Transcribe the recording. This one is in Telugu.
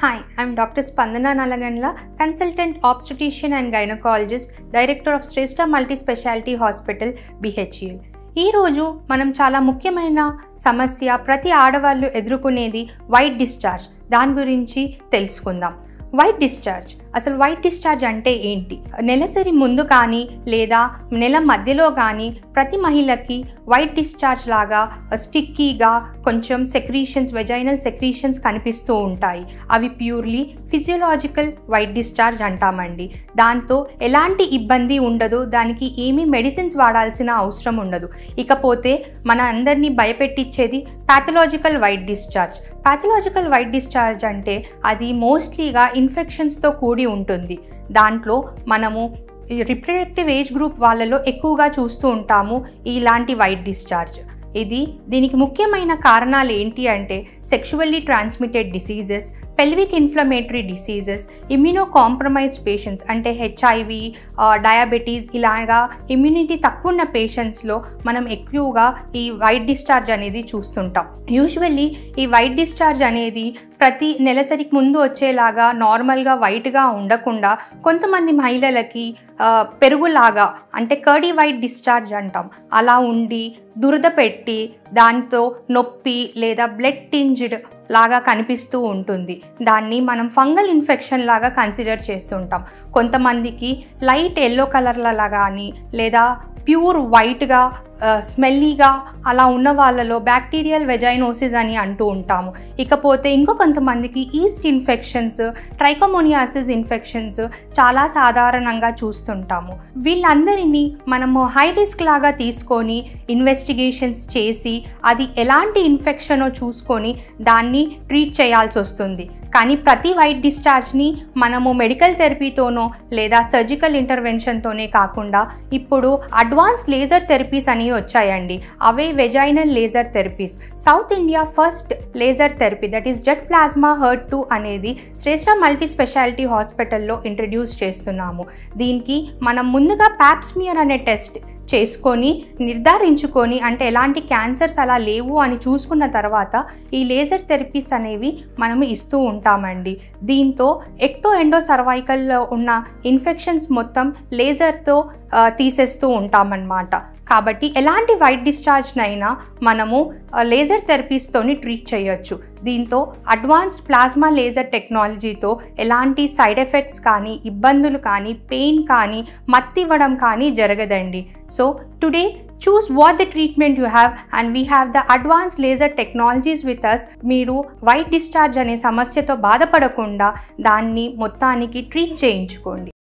Hi, I'm Dr. Spandana Nalagandla, Consultant Obstetrician and Gynecologist, Director of Shrestha Multi-Specialty Hospital, BHEL. ఈ రోజు మనం చాలా ముఖ్యమైన సమస్య ప్రతి ఆడవాళ్ళు ఎదుర్కొనేది వైట్ డిశ్చార్జ్. దాని గురించి తెలుసుకుందాం. వైట్ డిశ్చార్జ్ అసలు వైట్ డిశ్చార్జ్ అంటే ఏంటి? నెలసరి ముందు కానీ లేదా నెల మధ్యలో కానీ ప్రతి మహిళకి వైట్ డిశ్చార్జ్ లాగా స్టిక్కీగా కొంచెం సెక్రీషన్స్, వెజైనల్ సెక్రీషన్స్ కనిపిస్తూ ఉంటాయి. అవి ప్యూర్లీ ఫిజియోలాజికల్ వైట్ డిశ్చార్జ్ అంటామండి. దాంతో ఎలాంటి ఇబ్బంది ఉండదు, దానికి ఏమీ మెడిసిన్స్ వాడాల్సిన అవసరం ఉండదు. ఇకపోతే మన అందరినీ భయపెట్టించేది pathological white discharge. Pathological white discharge అంటే అది మోస్ట్లీగా ఇన్ఫెక్షన్స్తో కూడి ఉంటుంది. దాంట్లో మనము రిప్రొడక్టివ్ ఏజ్ గ్రూప్ వాళ్ళలో ఎక్కువగా చూస్తూ ఉంటాము ఇలాంటి వైట్ డిశ్చార్జ్. దీనికి ముఖ్యమైన కారణాలు ఏంటి అంటే sexually transmitted diseases, pelvic inflammatory diseases, immuno compromised patients అంటే హెచ్ఐవి, డయాబెటీస్ ఇలాగా ఇమ్యూనిటీ తక్కువ ఉన్న పేషెంట్స్లో మనం ఎక్కువగా ఈ వైట్ డిశ్చార్జ్ అనేది చూస్తుంటాం. యూజువల్లీ ఈ వైట్ డిశ్చార్జ్ అనేది ప్రతి నెలసరికి ముందు వచ్చేలాగా నార్మల్గా వైట్గా ఉండకుండా కొంతమంది మహిళలకి పెరుగులాగా అంటే కర్డీ వైట్ డిశ్చార్జ్ అంటాం, అలా ఉండి దురద పెట్టి దాంతో నొప్పి లేదా బ్లడ్ టింజ్డ్ లాగా కనిపిస్తూ ఉంటుంది. దాన్ని మనం ఫంగల్ ఇన్ఫెక్షన్ లాగా కన్సిడర్ చేస్తుంటాం. కొంతమందికి లైట్ ఎల్లో కలర్లలా కానీ లేదా ప్యూర్ వైట్గా స్మెల్లీగా అలా ఉన్న వాళ్ళలో బ్యాక్టీరియల్ వెజైనోసిస్ అని అంటూ ఉంటాము. ఇకపోతే ఇంకో కొంతమందికి ఈస్ట్ ఇన్ఫెక్షన్స్, ట్రైకోమోనియాసిస్ ఇన్ఫెక్షన్స్ చాలా సాధారణంగా చూస్తుంటాము. వీళ్ళందరినీ మనము హై రిస్క్ లాగా తీసుకొని ఇన్వెస్టిగేషన్స్ చేసి అది ఎలాంటి ఇన్ఫెక్షనో చూసుకొని దాన్ని ట్రీట్ చేయాల్సి వస్తుంది. కానీ ప్రతి వైట్ డిశ్చార్జ్ని మనము మెడికల్ థెరపీతోనో లేదా సర్జికల్ ఇంటర్వెన్షన్తోనే కాకుండా ఇప్పుడు అడ్వాన్స్డ్ లేజర్ థెరపీస్ అని వచ్చాయండి. అవే vaginal laser therapies. South India first laser therapy that is jet plasma HER2 అనేది శ్రేష్ఠ మల్టీ స్పెషాలిటీ హాస్పిటల్లో ఇంట్రడ్యూస్ చేస్తున్నాము. దీనికి మనం ముందుగా ప్యాప్స్మియర్ అనే టెస్ట్ చేసుకొని నిర్ధారించుకొని అంటే ఎలాంటి క్యాన్సర్స్ అలా లేవు అని చూసుకున్న తర్వాత ఈ లేజర్ థెరపీస్ అనేవి మనము ఇస్తూ ఉంటామండి. దీంతో ఎక్టో ఎండో సర్వైకల్లో ఉన్న ఇన్ఫెక్షన్స్ మొత్తం లేజర్తో తీసేస్తూ ఉంటామన్నమాట. కాబట్టి ఎలాంటి వైట్ డిశ్చార్జ్నైనా మనము లేజర్ థెరపీస్తోని ట్రీట్ చేయొచ్చు. దీంతో అడ్వాన్స్డ్ ప్లాస్మా లేజర్ టెక్నాలజీతో ఎలాంటి సైడ్ ఎఫెక్ట్స్ కానీ, ఇబ్బందులు కానీ, పెయిన్ కానీ, మత్తివ్వడం కానీ జరగదండి. So today choose what the treatment you have and we have the advanced laser technologies with us. మీరు వైట్ డిశ్చార్జ్ అనే సమస్యతో బాధపడకుండా దాన్ని మొత్తానికి ట్రీట్ చేయించుకోండి.